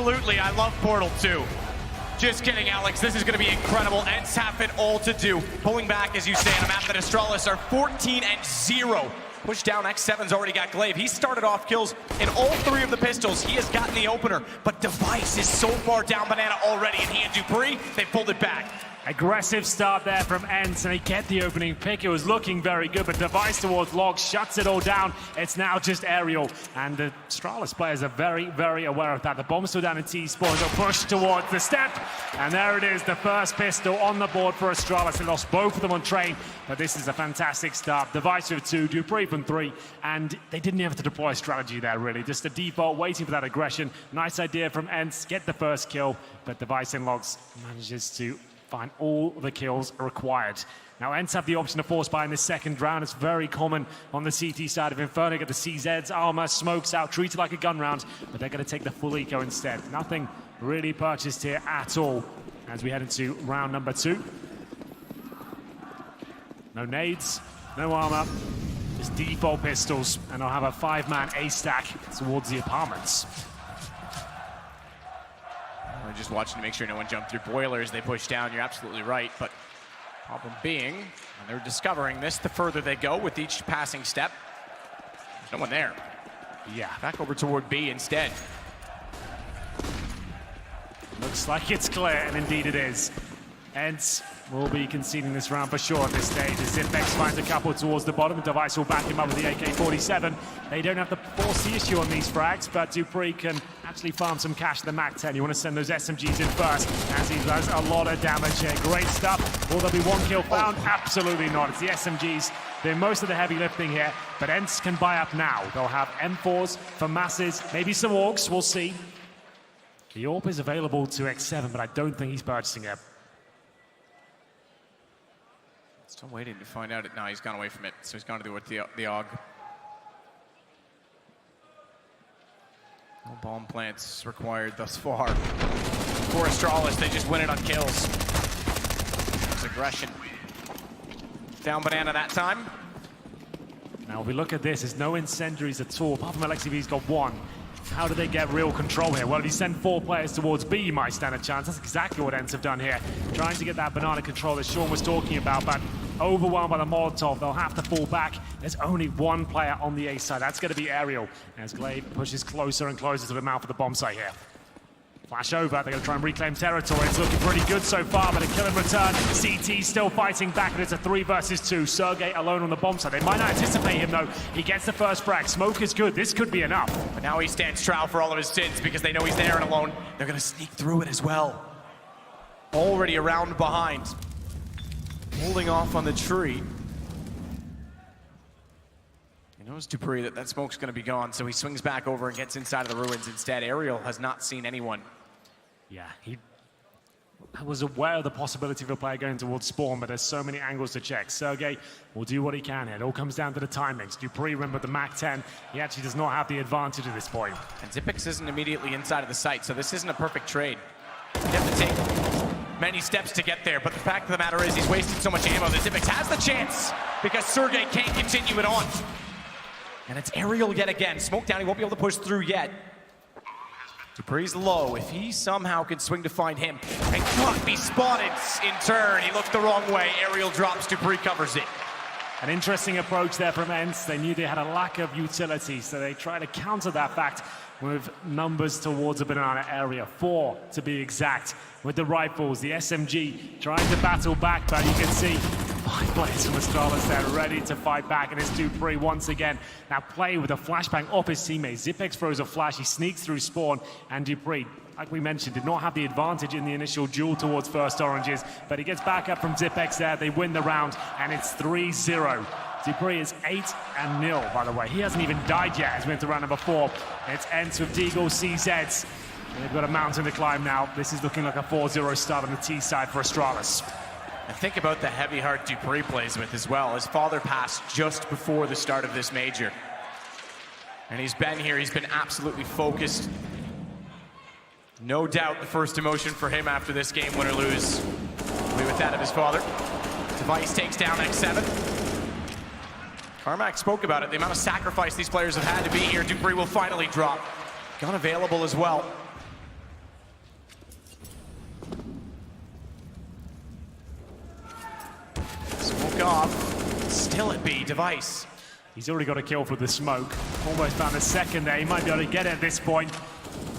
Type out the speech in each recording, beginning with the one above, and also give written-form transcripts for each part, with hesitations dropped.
Absolutely, I love Portal 2. Just kidding, Alex. This is going to be incredible. ENCE have it all to do. Pulling back, as you say, on a map that Astralis are 14-0. Push down, X7's already got Glaive. He started off kills in all three of the pistols. He has gotten the opener, but Device is so far down Banana already, and he and Dupree, they pulled it back. Aggressive start there from ENCE, and they get the opening pick. It was looking very good, but Device towards Log shuts it all down. It's now just Aerial, and the Astralis players are very, very aware of that. The bomb's still down in T-spawn. They'll push towards the step, and there it is, the first pistol on the board for Astralis. They lost both of them on train, but this is a fantastic start. Device with 2, Dupree from 3, and they didn't have to deploy a strategy there, really. Just a default, waiting for that aggression. Nice idea from ENCE, get the first kill, but Device in Logs manages to find all the kills required. Now, ENCE have the option to force buy in the second round. It's very common on the CT side of Inferno. Get the CZ's armor, smokes out, treated like a gun round, but they're going to take the full eco instead. Nothing really purchased here at all as we head into round number 2. No nades, no armor, just default pistols, and I'll have a 5-man A-stack towards the apartments. We're just watching to make sure no one jumped through boilers. They push down, you're absolutely right, but problem being, and they're discovering this the further they go with each passing step. There's no one there. Yeah. Back over toward B instead. Looks like it's clear, and indeed it is. ENCE will be conceding this round for sure at this stage as Zipex finds a couple towards the bottom. The Device will back him up with the AK-47. They don't have to force the issue on these frags, but Dupree can actually farm some cash to the MAC-10. You want to send those SMGs in first, as he does a lot of damage here. Great stuff. Will there be one kill found? Absolutely not. It's the SMGs doing most of the heavy lifting here, but ENCE can buy up now. They'll have M4s for masses, maybe some orcs, we'll see. The AWP is available to X7, but I don't think he's purchasing it. Still waiting to find out. No, he's gone away from it, so he's gone to do with the AUG. No bomb plants required thus far. For Astralis, they just win it on kills. There's aggression. Down Banana that time. Now, if we look at this, there's no incendiaries at all, apart from LXV's got 1. How do they get real control here? Well, if you send 4 players towards B, you might stand a chance. That's exactly what ENCE have done here. Trying to get that banana control that Sean was talking about, but overwhelmed by the Molotov, they'll have to fall back. There's only 1 player on the A side. That's going to be Aerial, as Glaive pushes closer and closer to the mouth of the bomb site here. Flash over, they're going to try and reclaim territory. It's looking pretty good so far, but a kill in return. CT still fighting back, but it's a 3 versus 2. Sergey alone on the bomb site. They might not anticipate him, though. He gets the first frag. Smoke is good. This could be enough. But now he stands trial for all of his sins because they know he's there and alone. They're going to sneak through it as well. Already around behind. Holding off on the tree. He knows Dupree that smoke's going to be gone, so he swings back over and gets inside of the ruins instead. Aerial has not seen anyone. Yeah, he was aware of the possibility of a player going towards spawn, but there's so many angles to check. Sergey will do what he can here. It all comes down to the timings. Dupree, remember the MAC-10, he actually does not have the advantage at this point. And Zipex isn't immediately inside of the site, so this isn't a perfect trade. You have to take many steps to get there, but the fact of the matter is he's wasted so much ammo that Zipex has the chance because Sergey can't continue it on. And it's Aerial yet again. Smoke down, he won't be able to push through yet. Dupree's low. If he somehow could swing to find him and not be spotted in turn, he looked the wrong way. Aerial drops, Dupree covers it. An interesting approach there from ENCE. They knew they had a lack of utility, so they tried to counter that fact with numbers towards the banana area. 4 to be exact, with the rifles, the SMG trying to battle back, but you can see 5 players from Astralis there ready to fight back, and it's Dupree once again. Now play with a flashbang off his teammate. Zipex throws a flash, he sneaks through spawn, and Dupree, like we mentioned, did not have the advantage in the initial duel towards first oranges, but he gets back up from Zipex there. They win the round, and it's 3-0. Dupree is 8-0, by the way. He hasn't even died yet as we enter round number 4. It's ENCE with Deagle, CZs. They've got a mountain to climb now. This is looking like a 4-0 start on the T side for Astralis. And think about the heavy heart Dupree plays with as well. His father passed just before the start of this major. And he's been here, he's been absolutely focused. No doubt the first emotion for him after this game, win or lose, will be with that of his father. Device takes down X7. Carmack spoke about it, the amount of sacrifice these players have had to be here. Dupree will finally drop. Gun available as well. kill it be, Device? He's already got a kill for the smoke. Almost found the second there. He might be able to get it at this point.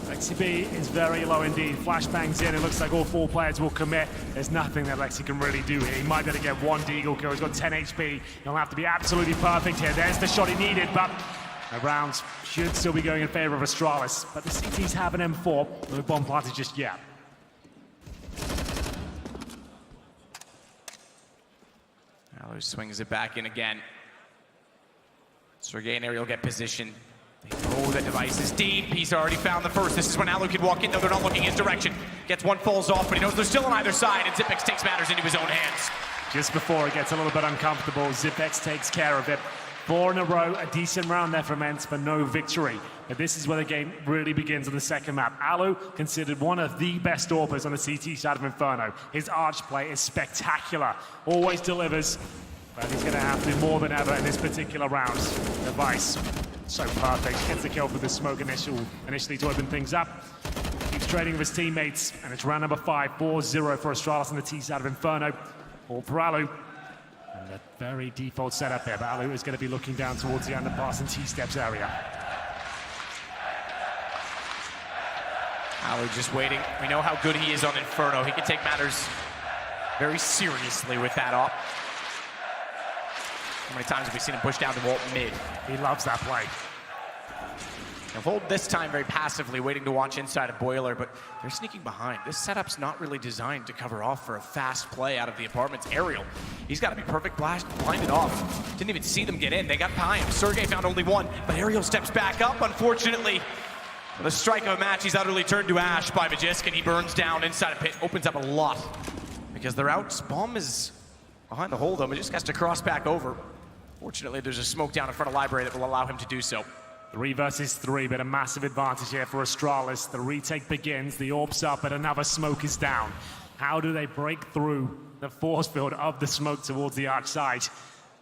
Lexi B is very low indeed. Flashbangs in. It looks like all 4 players will commit. There's nothing that Lexi can really do here. He might be able to get 1 deagle kill. He's got 10 HP. He'll have to be absolutely perfect here. There's the shot he needed, but the rounds should still be going in favor of Astralis. But the CTs have an M4. No bomb planted just yet. Alu swings it back in again. Sergey and Ariel get position. They know that Device is deep. He's already found the first. This is when Alu can walk in, though they're not looking his direction. Gets one, falls off, but he knows they're still on either side, and Zipex takes matters into his own hands. Just before it gets a little bit uncomfortable, Zipex takes care of it. 4 in a row, a decent round there from ENCE, but no victory. But this is where the game really begins on the second map. Alu, considered one of the best AWPers on the CT side of Inferno. His arch play is spectacular, always delivers, but he's going to have to do more than ever in this particular round. Device, so perfect, gets the kill for the smoke initially to open things up. Keeps trading with his teammates, and it's round number 5, 4-0 for Astralis on the T side of Inferno. All for Alu. And a very default setup here, but Alu is going to be looking down towards the underpass and T-steps area. Alu just waiting. We know how good he is on Inferno. He can take matters very seriously with that op. How many times have we seen him push down to Walt mid? He loves that play. They'll hold this time very passively, waiting to watch inside a boiler, but they're sneaking behind. This setup's not really designed to cover off for a fast play out of the apartments. Ariel, he's got to be perfect, blinded off. Didn't even see them get in. They got by him. Sergey found only one, but Ariel steps back up, unfortunately. The strike of a match, he's utterly turned to ash by Magisk, and he burns down inside a pit. Opens up a lot because they're out. Bomb is behind the hole, though. Magisk has to cross back over. Fortunately, there's a smoke down in front of Library that will allow him to do so. 3 versus 3, but a massive advantage here for Astralis. The retake begins, the orb's up, but another smoke is down. How do they break through the force field of the smoke towards the arch side?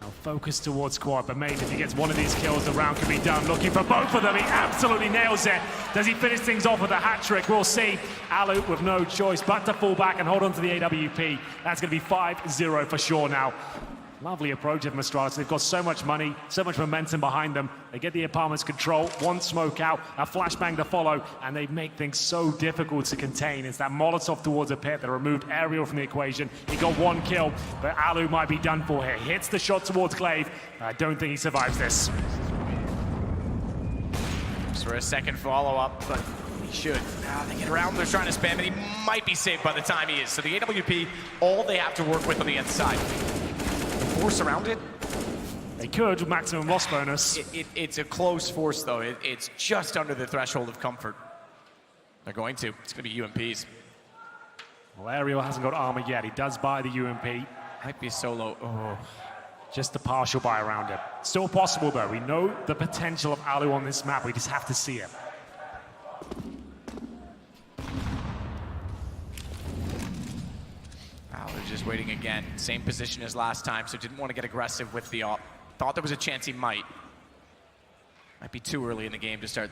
Now focus towards quad, but maybe if he gets one of these kills, the round can be done. Looking for both of them, he absolutely nails it. Does he finish things off with a hat trick? We'll see. Alu with no choice but to fall back and hold on to the AWP. That's going to be 5-0 for sure now. Lovely approach of Astralis. They've got so much money, so much momentum behind them. They get the apartments control, 1 smoke out, a flashbang to follow, and they make things so difficult to contain. It's that Molotov towards a pit that removed Ariel from the equation. He got 1 kill, but Alu might be done for here. Hits the shot towards Glaive. I don't think he survives this. Just for a second follow-up, but he should. Now they get around, they're trying to spam it. He might be saved by the time he is. So the AWP, all they have to work with on the inside. Force around it? They could with maximum loss bonus. It's a close force, though. It's just under the threshold of comfort. They're going to. It's going to be UMPs. Well, Ariel hasn't got armor yet. He does buy the UMP. Might be solo. Oh. Just a partial buy around it. Still possible, though. We know the potential of Alu on this map. We just have to see it. They're just waiting again. Same position as last time, so didn't want to get aggressive with the op. Thought there was a chance he might. Might be too early in the game to start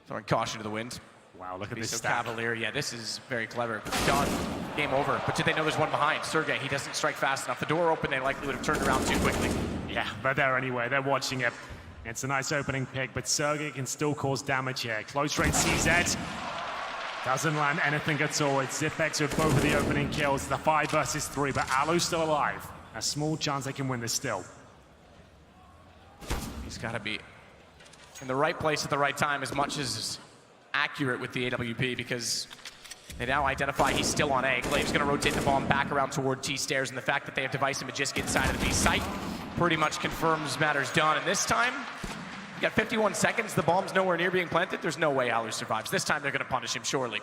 throwing caution to the wind. Wow, look at this so stack. cavalier. Yeah, this is very clever. Done. Game over. But did they know there's one behind? Sergey, he doesn't strike fast enough. The door open, they likely would have turned around too quickly. Yeah, but they're anyway. They're watching it. It's a nice opening pick, but Sergey can still cause damage here. Close range CZ. Doesn't land anything at all. It's Zipex with both of the opening kills. The 5 versus 3, but Alu's still alive. A small chance they can win this still. He's got to be in the right place at the right time as much as accurate with the AWP because they now identify he's still on A. Glaive's going to rotate the bomb back around toward T-stairs, and the fact that they have Device and Magisk inside of the B site pretty much confirms matters done. And this time, you got 51 seconds, the bomb's nowhere near being planted. There's no way Alu survives. This time they're going to punish him, surely.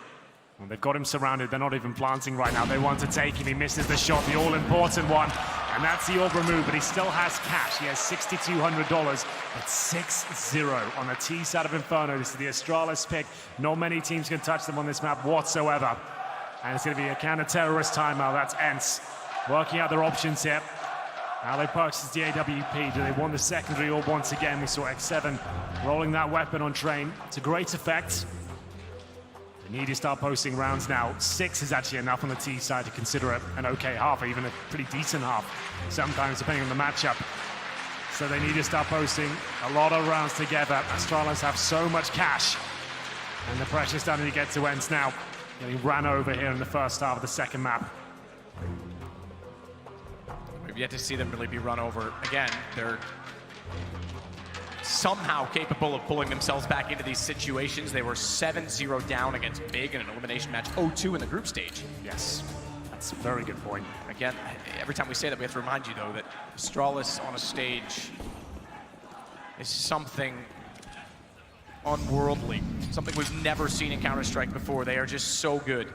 Well, they've got him surrounded. They're not even planting right now. They want to take him. He misses the shot, the all-important one. And that's the orb removed, but he still has cash. He has $6,200. It's 6-0 on the T side of Inferno. This is the Astralis pick. Not many teams can touch them on this map whatsoever. And it's going to be a counter-terrorist timeout. That's ENCE working out their options here. Alu purchases the AWP. Do they want the secondary orb once again? We saw X7 rolling that weapon on train to great effect. You need to start posting rounds now. 6 is actually enough on the T side to consider it an okay half, or even a pretty decent half, sometimes depending on the matchup. So they need to start posting a lot of rounds together. Astralis have so much cash, and the pressure's starting to get to ENCE now. Getting ran over here in the first half of the second map. We've yet to see them really be run over. Again, they're somehow capable of pulling themselves back into these situations. They were 7-0 down against Big in an elimination match, 0-2 in the group stage. Yes, that's a very good point. Again, every time we say that, we have to remind you, though, that Astralis on a stage is something unworldly, something we've never seen in Counter-Strike before. They are just so good.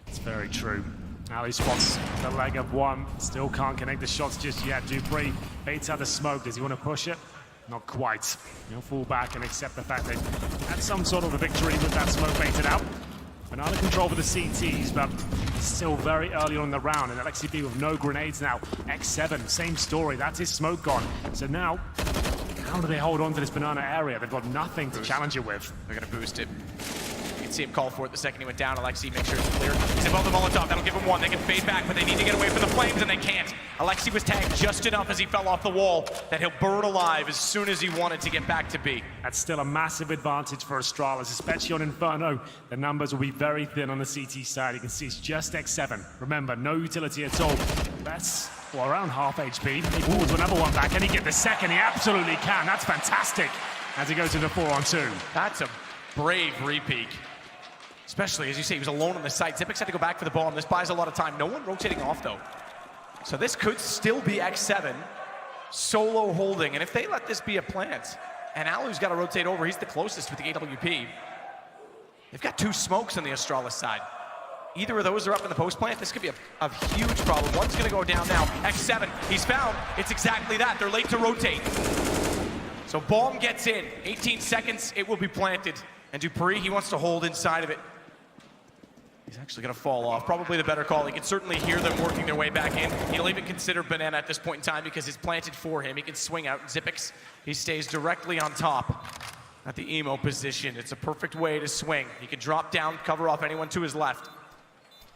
It's very true. Ali spots the leg of one, still can't connect the shots just yet. Dupree baits out the smoke. Does he want to push it? Not quite. He'll fall back and accept the fact that had some sort of a victory with that smoke baited out. Banana control for the CTs, but still very early on in the round. And Alexi B with no grenades now. X7, same story. That's his smoke gone. So now, how do they hold on to this banana area? They've got nothing to challenge it with. They're going to boost it. You can see him call for it the second he went down. Alexi makes sure it's clear. He's above the Molotov. That'll give him one. They can fade back, but they need to get away from the flames, and they can't. Alexi was tagged just enough as he fell off the wall that he'll burn alive as soon as he wanted to get back to B. That's still a massive advantage for Astralis, especially on Inferno. The numbers will be very thin on the CT side. You can see it's just X7. Remember, no utility at all. That's, well, around half HP. He pulls another one back. Can he get the second? He absolutely can. That's fantastic as he goes into 4-on-2. That's a brave repeat. Especially, as you say, he was alone on the site. Xyp9x had to go back for the bomb. This buys a lot of time. No one rotating off, though. So this could still be X7 solo holding. And if they let this be a plant, and Alu's got to rotate over, he's the closest with the AWP. They've got 2 smokes on the Astralis side. Either of those are up in the post plant. This could be a huge problem. One's going to go down now. X7, he's found. It's exactly that. They're late to rotate. So bomb gets in. 18 seconds, it will be planted. And Dupree, he wants to hold inside of it. He's actually going to fall off. Probably the better call. He can certainly hear them working their way back in. He'll even consider Banana at this point in time because it's planted for him. He can swing out. Xyp9x, he stays directly on top at the emo position. It's a perfect way to swing. He can drop down, cover off anyone to his left.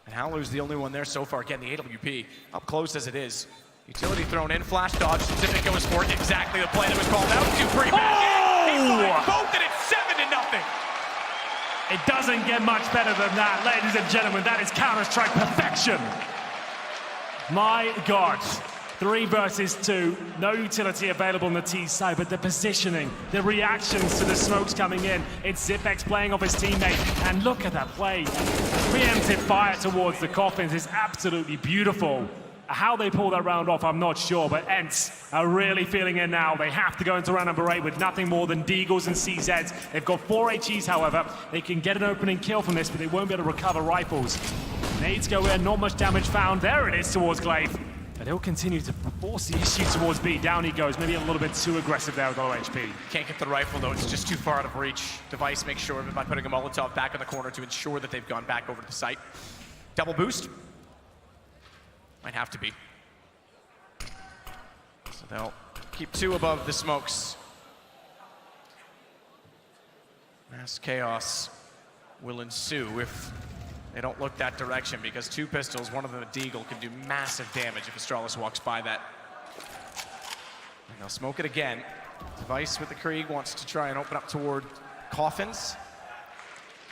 And Howler's the only one there so far. Again, the AWP up close as it is. Utility thrown in, flash dodge. Xyp9x goes for it. Exactly the play that was called out. Dupree back in. He finds both, and it's 7-0. It doesn't get much better than that, ladies and gentlemen. That is Counter-Strike perfection. My God. 3 versus 2. No utility available on the T side, but the positioning, the reactions to the smokes coming in. It's Xyp9x playing off his teammate. And look at that play. Preemptive fire towards the coffins is absolutely beautiful. How they pull that round off, I'm not sure, but ENCE are really feeling it now. They have to go into round number 8 with nothing more than Deagles and CZs. They've got 4 HEs, however. They can get an opening kill from this, but they won't be able to recover rifles. Nades go in, not much damage found. There it is towards Glaive. But he'll continue to force the issue towards B. Down he goes, maybe a little bit too aggressive there with low HP. Can't get the rifle, though. It's just too far out of reach. Device makes sure of it by putting a Molotov back in the corner to ensure that they've gone back over to the site. Double boost. Might have to be. So they'll keep 2 above the smokes. Mass chaos will ensue if they don't look that direction, because 2 pistols, one of them a Deagle, can do massive damage if Astralis walks by that. And they'll smoke it again. Device with the Krieg wants to try and open up toward coffins.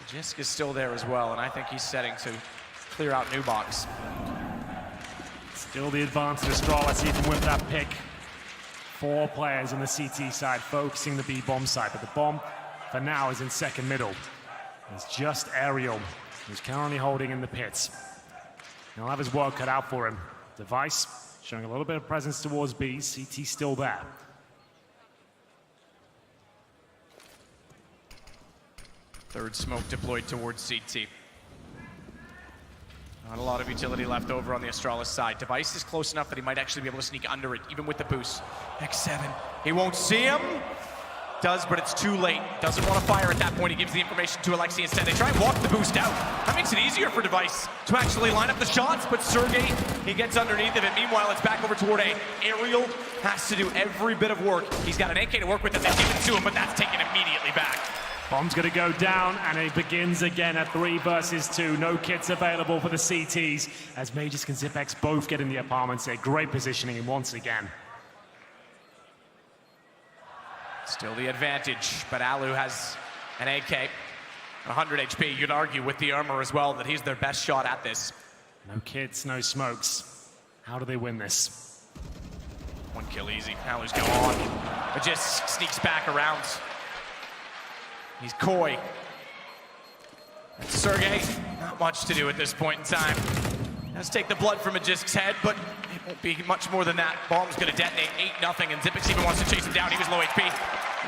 Jisk is still there as well, and I think he's setting to clear out new box. Still the advantage Astralis even with that pick. 4 players on the CT side focusing the B bomb side, but the bomb for now is in second middle. It's just Aerial who's currently holding in the pits. He'll have his work cut out for him. Device showing a little bit of presence towards B. CT still there. Third smoke deployed towards CT. Not a lot of utility left over on the Astralis side. Device is close enough that he might actually be able to sneak under it, even with the boost. X7, he won't see him. Does, but it's too late. Doesn't want to fire at that point. He gives the information to Alexi instead. They try and walk the boost out. That makes it easier for Device to actually line up the shots, but Sergey, he gets underneath of it. Meanwhile, it's back over toward A. Aerial has to do every bit of work. He's got an AK to work with that they've given to him, but that's taken immediately back. Bomb's gonna go down, and it begins again at 3 versus 2. No kits available for the CTs, as Magisk and Zipex both get in the apartments there. Great positioning once again. Still the advantage, but Alu has an AK, 100 HP. You'd argue with the armor as well that he's their best shot at this. No kits, no smokes. How do they win this? 1 kill easy. Alu's go on. But just sneaks back around. He's coy. And Sergey, not much to do at this point in time. Let's take the blood from Magisk's head, but it won't be much more than that. Bomb's gonna detonate 8-0, and Zipex even wants to chase him down. He was low HP.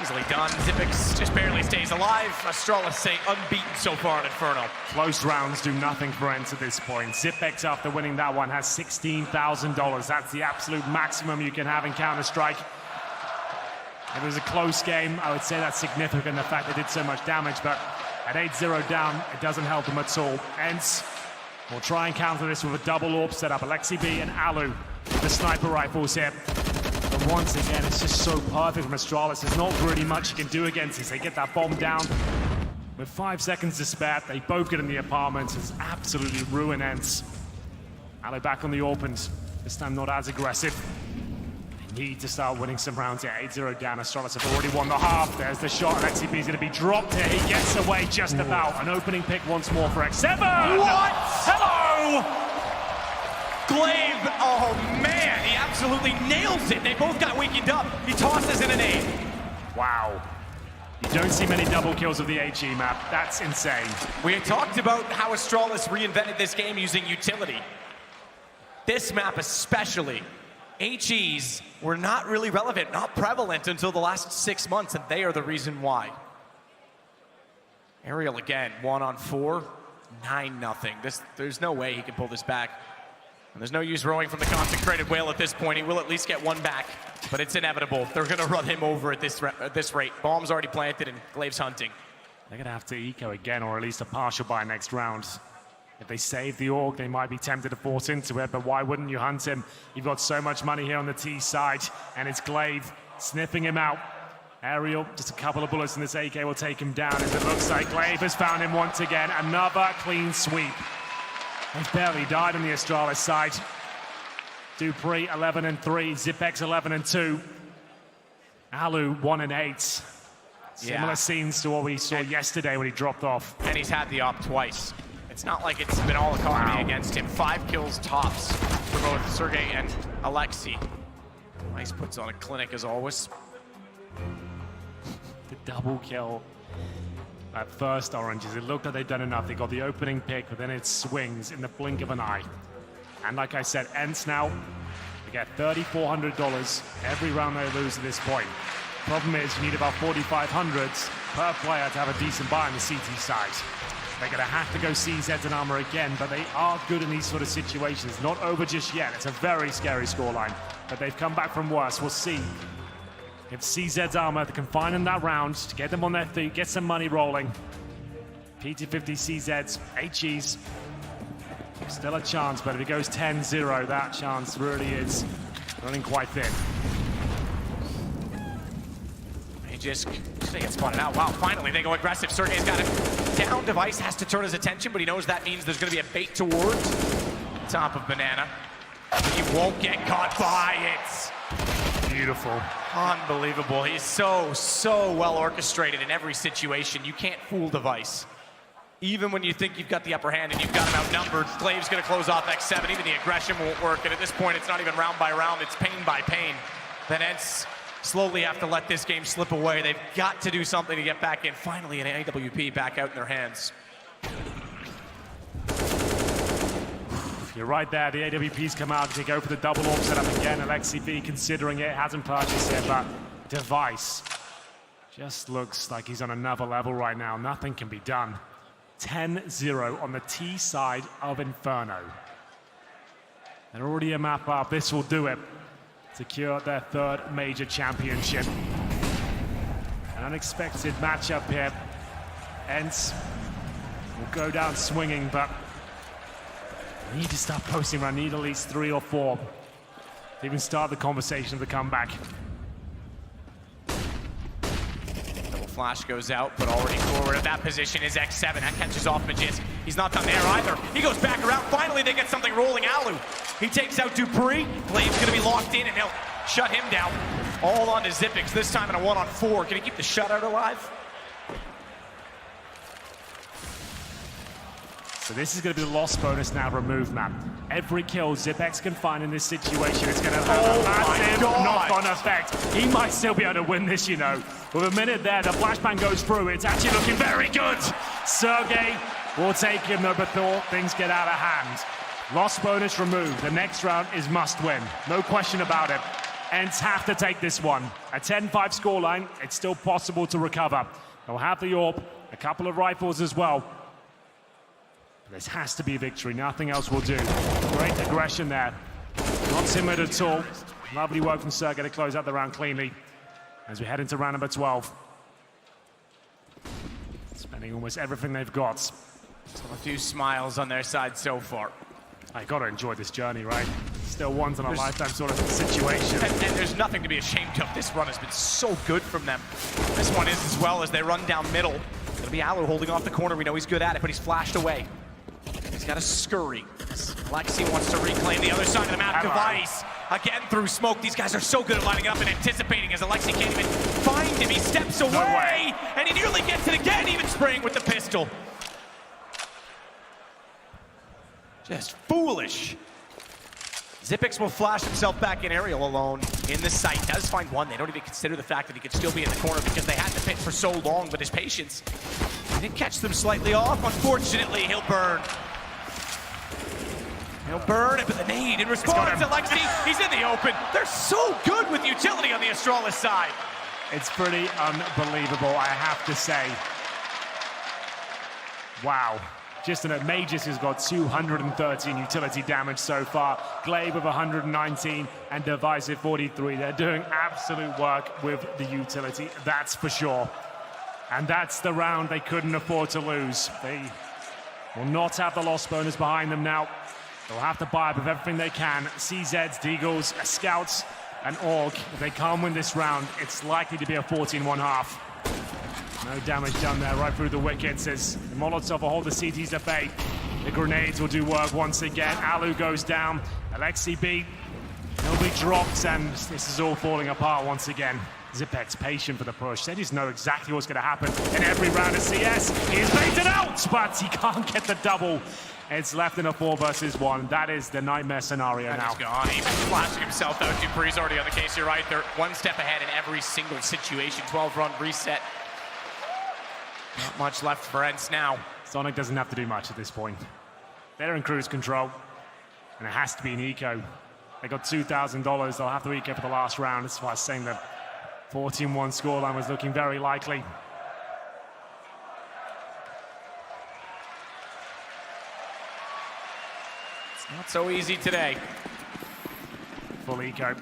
Easily done. Zipex just barely stays alive. Astralis say unbeaten so far in Inferno. Close rounds do nothing for ENCE at this point. Zipex, after winning that one, has $16,000. That's the absolute maximum you can have in Counter-Strike. If it was a close game, I would say that's significant, the fact they did so much damage, but at 8-0 down, it doesn't help them at all. ENCE will try and counter this with a double AWP setup. Alexi B and Alu with the sniper rifles here. But once again, it's just so perfect from Astralis. There's not really much you can do against this. They get that bomb down with 5 seconds to spare. They both get in the apartments. It's absolutely ruined ENCE. Alu back on the opens. This time not as aggressive. They need to start winning some rounds here. 8-0 down. Astralis have already won the half. There's the shot. Alexi B is going to be dropped here. He gets away just about. An opening pick once more for X7. What? Hello! Glaive, oh man, he absolutely nails it. They both got weakened up. He tosses in an aid. Wow. You don't see many double kills of the HE map. That's insane. We had talked about how Astralis reinvented this game using utility. This map especially. HEs were not really relevant, not prevalent until the last 6 months, and they are the reason why. Aerial again, 1-on-4, 9-0. There's no way he can pull this back. And there's no use rowing from the consecrated whale at this point. He will at least get one back, but it's inevitable. They're gonna run him over at this rate. Bomb's already planted and Glaive's hunting. They're gonna have to eco again, or at least a partial buy next round. If they save the AUG, they might be tempted to force into it, but why wouldn't you hunt him? You've got so much money here on the T side, and it's Glaive sniffing him out. Aerial, just a couple of bullets in this AK will take him down, as it looks like Glaive has found him once again. Another clean sweep. He's barely died on the Astralis side. Dupree 11-3, Zipex 11-2. Alu 1-8. Similar scenes to what we saw yesterday when he dropped off. And he's had the op twice. It's not like it's been all economy against him. 5 kills tops for both Sergey and Alexi. Nice puts on a clinic as always. The double kill at first Oranges. It looked like they'd done enough. They got the opening pick, but then it swings in the blink of an eye. And like I said, ENCE now, they get $3,400 every round they lose at this point. Problem is, you need about 4,500 per player to have a decent buy on the CT side. They're going to have to go CZs and armor again, but they are good in these sort of situations. Not over just yet. It's a very scary scoreline, but they've come back from worse. We'll see if CZ's armor can find them that round to get them on their feet, get some money rolling. PT50 CZs, HEs, still a chance, but if it goes 10-0, that chance really is running quite thin. Just they get spotted out. Wow, finally they go aggressive. Sergey's got it down. Device has to turn his attention, but he knows that means there's going to be a bait towards top of Banana. He won't get caught by it. Beautiful. Unbelievable. He's so well orchestrated in every situation. You can't fool Device. Even when you think you've got the upper hand and you've got him outnumbered, Glaive's going to close off X7. Even the aggression won't work, and at this point, it's not even round by round. It's pain by pain. Then ENCE slowly have to let this game slip away. They've got to do something to get back in. Finally, an AWP back out in their hands. You're right there. The AWP's come out to go for the double AWP setup again. Alexi B considering it, hasn't purchased it, but Device just looks like he's on another level right now. Nothing can be done. 10-0 on the T side of Inferno. They're already a map up. This will do it. Secure their 3rd major championship. An unexpected matchup here. ENCE will go down swinging, but I need to start posting around. I need at least 3 or 4 to even start the conversation of the comeback. Flash goes out, but already forward at that position is X7. That catches off Magisk. He's not done there either. He goes back around. Finally, they get something rolling. Alu. He takes out Dupree. Glave's going to be locked in, and he'll shut him down. All on to Xyp9x, this time in a 1-on-4. Can he keep the shutout alive? So this is going to be the loss bonus now removed, man. Every kill Xyp9x can find in this situation is going to have a massive knock-on effect. He might still be able to win this, you know. With a minute there, the flashbang goes through. It's actually looking very good. Sergey will take him, though, before things get out of hand. Loss bonus removed. The next round is must win. No question about it. ENCE have to take this one. A 10-5 scoreline, it's still possible to recover. They'll have the AWP, a couple of rifles as well. This has to be a victory, nothing else will do. Great aggression there. Not timid at all. Lovely work from Sergey to close out the round cleanly as we head into round number 12. Spending almost everything they've got. Still a few smiles on their side so far. I gotta enjoy this journey, right? Still once in a lifetime sort of situation. And there's nothing to be ashamed of. This run has been so good from them. This one is as well as they run down middle. It'll be Alu holding off the corner. We know he's good at it, but he's flashed away. He's got to scurry. Lexi wants to reclaim the other side of the map. Katowice again through smoke. These guys are so good at lining up and anticipating as Alexi can't even find him. He steps away, and he nearly gets it again, even spraying with the pistol. Just foolish. Xyp9x will flash himself back in aerial alone in the site. Does find one. They don't even consider the fact that he could still be in the corner because they had to pit for so long, but his patience. He did catch them slightly off. Unfortunately, he'll burn. He'll burn it, but the nade in response to Lexi. He's in the open. They're so good with utility on the Astralis side. It's pretty unbelievable, I have to say. Wow. Just an Magis has got 213 utility damage so far. Glaive with 119 and Divisive 43. They're doing absolute work with the utility, that's for sure. And that's the round they couldn't afford to lose. They will not have the loss bonus behind them now. They'll have to buy up with everything they can. CZs, Deagles, Scouts, and Org. If they can't win this round, it's likely to be a 14-1/2. No damage done there, right through the wickets as the Molotov will hold the CTs at bay. The grenades will do work once again. Alu goes down. Alexi beat. He'll be dropped, and this is all falling apart once again. Xyp9x patient for the push. They just know exactly what's going to happen in every round of CS. He is baited out, but he can't get the double. It's left in a 4 versus 1. That is the nightmare scenario now. He's gone. He's flashing himself out. Dupree's already on the case. You're right. They're one step ahead in every single situation. 12-run reset. Not much left for ENCE now. Sonic doesn't have to do much at this point. They're in cruise control, and it has to be an eco. They got $2,000. They'll have to eco for the last round. That's why I was saying the 14-1 scoreline was looking very likely. It's not so easy today. Full eco.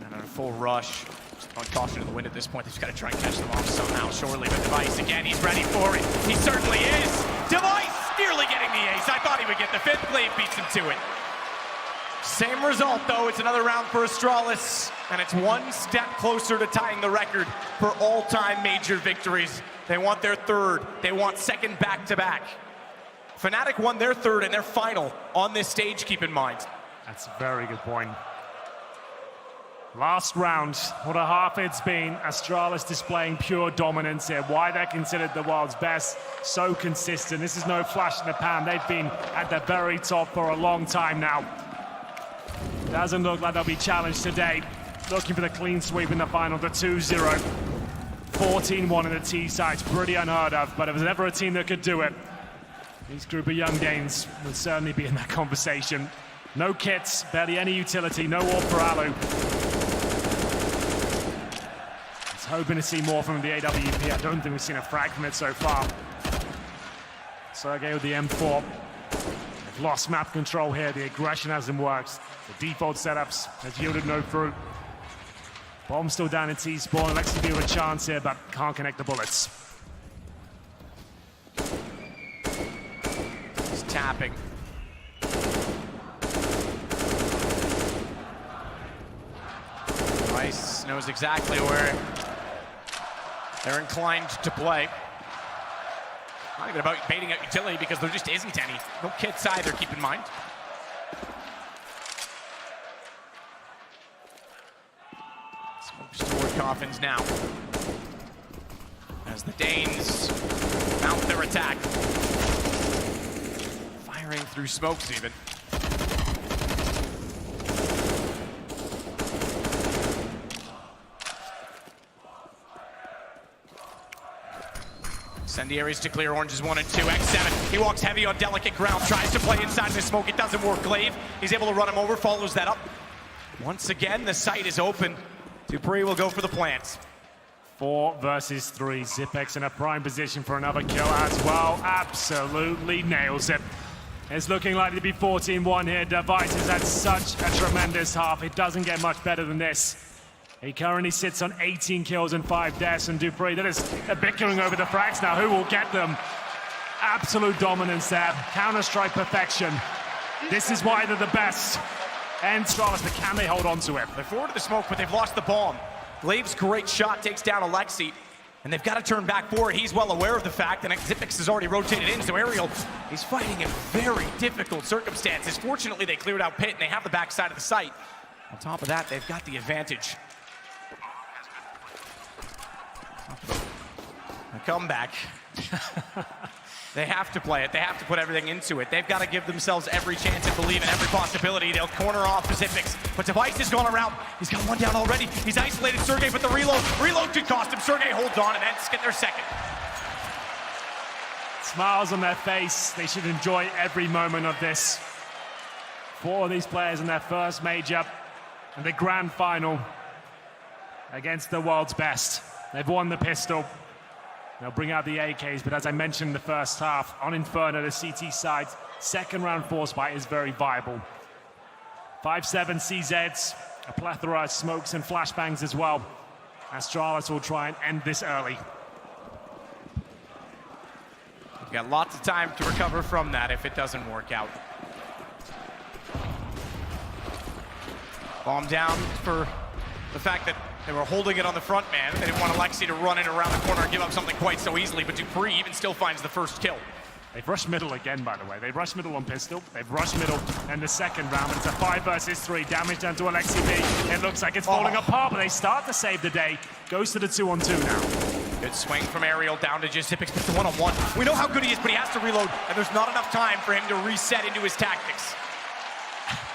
And a full rush. On caution to the wind at this point. They've just got to try and catch them off somehow, surely. But Device again, he's ready for it. He certainly is. Device nearly getting the ace. I thought he would get the 5th. Glaive beats him to it. Same result, though. It's another round for Astralis, and it's one step closer to tying the record for all-time major victories. They want their 3rd. They want 2nd back-to-back. Fnatic won their 3rd and their final on this stage, keep in mind. That's a very good point. Last round, what a half it's been. Astralis displaying pure dominance here. Why they're considered the world's best, so consistent. This is no flash in the pan. They've been at the very top for a long time now. Doesn't look like they'll be challenged today. Looking for the clean sweep in the final, the 2-0. 14-1 in the T sides, pretty unheard of, but if there's ever a team that could do it, these group of young Danes would certainly be in that conversation. No kits, barely any utility, no AWP for Alu. Hoping to see more from the AWP. I don't think we've seen a frag from it so far. Sergey with the M4. They've lost map control here. The aggression hasn't worked. The default setups has yielded no fruit. Bomb still down in T-spawn. Lexi with a chance here, but can't connect the bullets. He's tapping. Rice knows exactly where they're inclined to play. Not even about baiting out utility because there just isn't any. No kits either, keep in mind. Smokes toward Coffins now. As the Danes mount their attack. Firing through smokes even. Incendiaries to clear oranges 1 and 2. X7, he walks heavy on delicate ground, tries to play inside the smoke. It doesn't work. Glaive, he's able to run him over, follows that up. Once again, the site is open. Dupree will go for the plants. 4 versus 3. Zipex in a prime position for another kill as well. Absolutely nails it. It's looking likely to be 14-1 here. Device has had such a tremendous half. It doesn't get much better than this. He currently sits on 18 kills and 5 deaths, and Dupree, that is a bickering over the frags now. Who will get them? Absolute dominance there. Counter-strike perfection. This is why they're the best. And Astralis, but can they hold on to it? They're forward to the smoke, but they've lost the bomb. Glaive's great shot takes down Alexi, and they've got to turn back forward. He's well aware of the fact, and Zipex has already rotated in, so Ariel, he's fighting in very difficult circumstances. Fortunately, they cleared out Pit, and they have the backside of the site. On top of that, they've got the advantage. A comeback. They have to play it. They have to put everything into it. They've got to give themselves every chance and believe in every possibility. They'll corner off Zipex, but Device has gone around. He's got one down already. He's isolated Sergey, but the reload could cost him. Sergey holds on, and ENCE get their second. Smiles on their face. They should enjoy every moment of this. 4 of these players in their first major and the grand final against the world's best. They've won the pistol. They'll bring out the AKs, but as I mentioned in the first half, on Inferno, the CT side, second round force fight is very viable. 5-7 CZs, a plethora of smokes and flashbangs as well. Astralis will try and end this early. You've got lots of time to recover from that if it doesn't work out. Bomb down for the fact that they were holding it on the front man. They didn't want Alexi to run in around the corner and give up something quite so easily, but Dupree even still finds the first kill. They've rushed middle again, by the way. They've rushed middle on pistol. They've rushed middle in the second round. It's a 5 versus 3. Damage down to Alexi B. It looks like it's falling apart, but they start to save the day. Goes to the 2-on-2 now. Good swing from Ariel down to just Zipex, but the 1-on-1. We know how good he is, but he has to reload, and there's not enough time for him to reset into his tactics.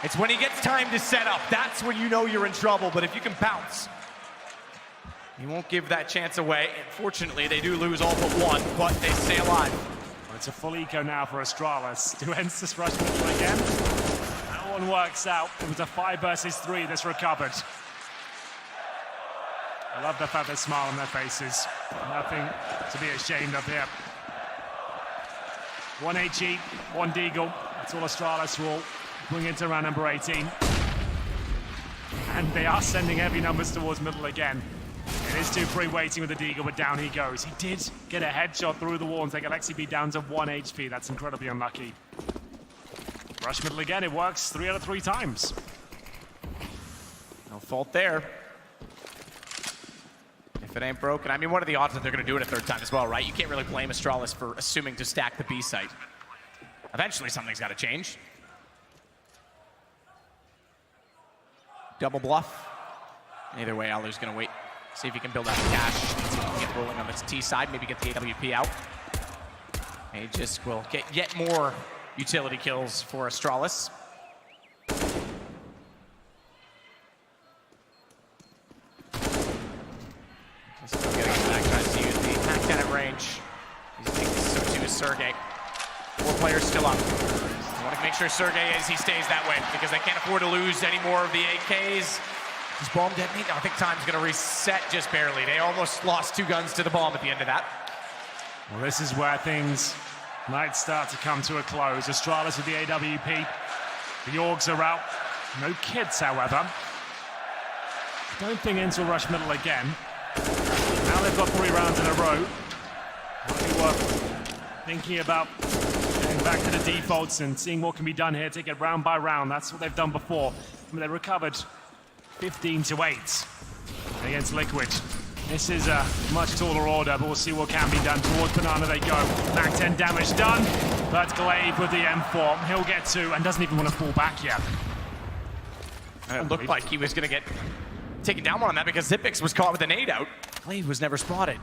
It's when he gets time to set up. That's when you know you're in trouble, but if you can bounce, you won't give that chance away. Unfortunately, they do lose all but 1, but they stay alive. Well, it's a full eco now for Astralis. Do ENCE this rush middle again? That one works out. It was a 5 versus 3 that's recovered. I love the fact they smile on their faces. Nothing to be ashamed of here. 1 HE, 1 Deagle. That's all Astralis will bring into round number 18. And they are sending heavy numbers towards middle again. It is Dupree waiting with the Deagle, but down he goes. He did get a headshot through the wall and take Alexi B down to 1 HP. That's incredibly unlucky. Rush middle again, it works 3 out of 3 times. No fault there. If it ain't broken, I mean, what are the odds that they're going to do it a 3rd time as well, right? You can't really blame Astralis for assuming to stack the B site. Eventually, something's got to change. Double bluff. Either way, Aller's going to wait. See if he can build out cash. See if he can get rolling on this T side. Maybe get the AWP out. Aegis will get yet more utility kills for Astralis. Still getting his back tries to use the attack cannon range. He's taking so too is Sergey. 4 players still up. I want to make sure Sergey he stays that way because they can't afford to lose any more of the AKs. Does bomb detonate? I think time's going to reset just barely. They almost lost 2 guns to the bomb at the end of that. Well, this is where things might start to come to a close. Astralis with the AWP. The Orgs are out. No kids, however. I don't think ENCE will rush middle again. Now they've got 3 rounds in a row. Might be worth thinking about getting back to the defaults and seeing what can be done here. Take it round by round. That's what they've done before. I mean, they recovered 15-8 against Liquid. This is a much taller order, but we'll see what can be done. Towards Banana they go. Mac 10 damage done, but Glaive with the M4. He'll get 2 and doesn't even want to fall back yet. It looked like he was going to get taken down on that because Zipix was caught with a nade out. Glaive was never spotted.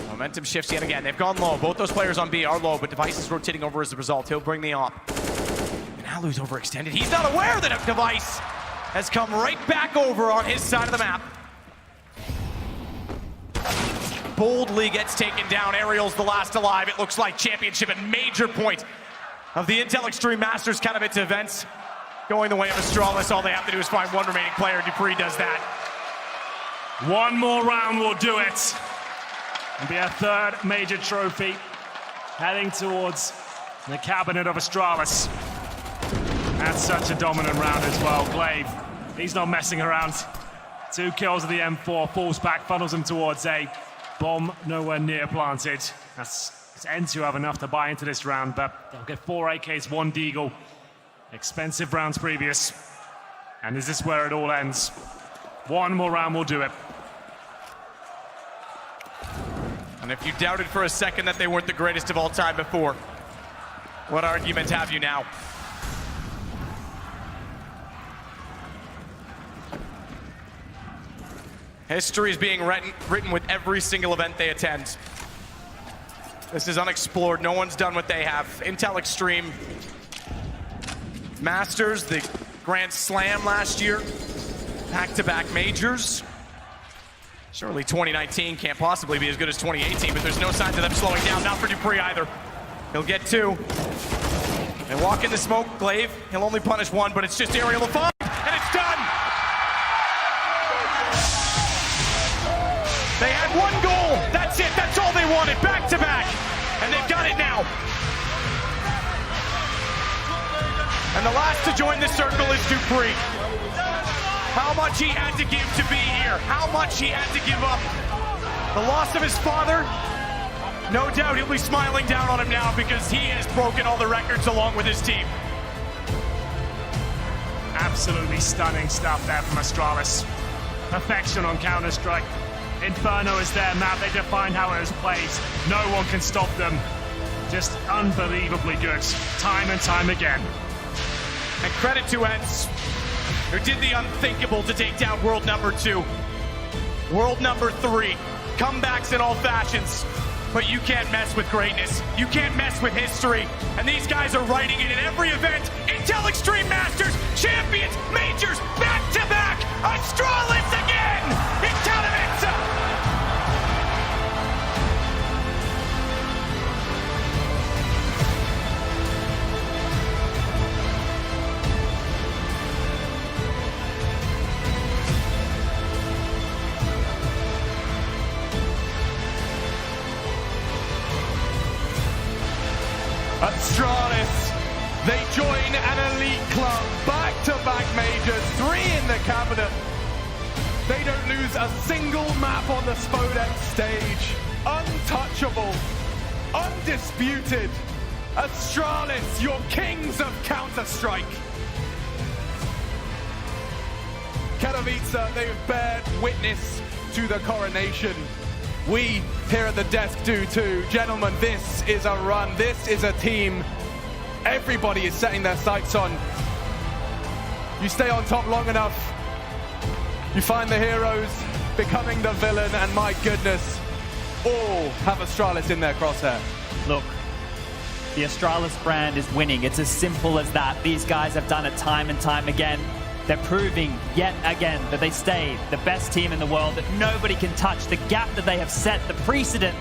Momentum shifts yet again. They've gone low. Both those players on B are low, but Device is rotating over as a result. He'll bring the op. And Alu's overextended. He's not aware that Device has come right back over on his side of the map. Boldly gets taken down. Ariel's the last alive. It looks like championship and major point of the Intel Extreme Masters Katowice events going the way of Astralis. All they have to do is find one remaining player. Dupree does that. One more round will do it. It'll be a third major trophy heading towards the cabinet of Astralis. That's such a dominant round as well. Glaive, he's not messing around. 2 kills of the M4, falls back, funnels him towards A. Bomb nowhere near planted. It's ENCE who have enough to buy into this round, but they'll get 4 AKs, 1 Deagle. Expensive rounds previous. And is this where it all ends? One more round will do it. And if you doubted for a second that they weren't the greatest of all time before, what argument have you now? History is being written with every single event they attend. This is unexplored. No one's done what they have. Intel Extreme Masters, the Grand Slam last year, back-to-back majors. Surely 2019 can't possibly be as good as 2018, but there's no signs of them slowing down. Not for Dupree either. He'll get 2. They walk in the smoke. Glaive, he'll only punish 1, but it's just Ariel of 5, and it's done! They had 1 goal. That's it. That's all they wanted. Back-to-back. And they've done it now. And the last to join the circle is Dupree. How much he had to give to be here. How much he had to give up. The loss of his father, no doubt he'll be smiling down on him now because he has broken all the records along with his team. Absolutely stunning stuff there from Astralis. Perfection on Counter-Strike. Inferno is their map. They defined how it was played. No one can stop them. Just unbelievably good, time and time again. And credit to ENCE, who did the unthinkable to take down world number 2. World number 3. Comebacks in all fashions. But you can't mess with greatness. You can't mess with history. And these guys are writing it in every event. Intel Extreme Masters, champions, majors, back-to-back. Astralis again in Katowice. Astralis, they join an elite club, back-to-back majors, 3 in the cabinet. They don't lose a single map on the Spodek stage. Untouchable, undisputed. Astralis, your kings of Counter-Strike. Katowice, they've bared witness to the coronation. We here at the desk do too. Gentlemen, this is a run. This is a team everybody is setting their sights on. You stay on top long enough, you find the heroes becoming the villain, and my goodness, all have Astralis in their crosshair. Look, the Astralis brand is winning. It's as simple as that. These guys have done it time and time again. They're proving yet again that they stay the best team in the world, that nobody can touch. The gap that they have set, the precedent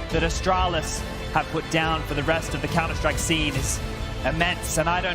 that Astralis have put down for the rest of the Counter-Strike scene is immense, and I don't know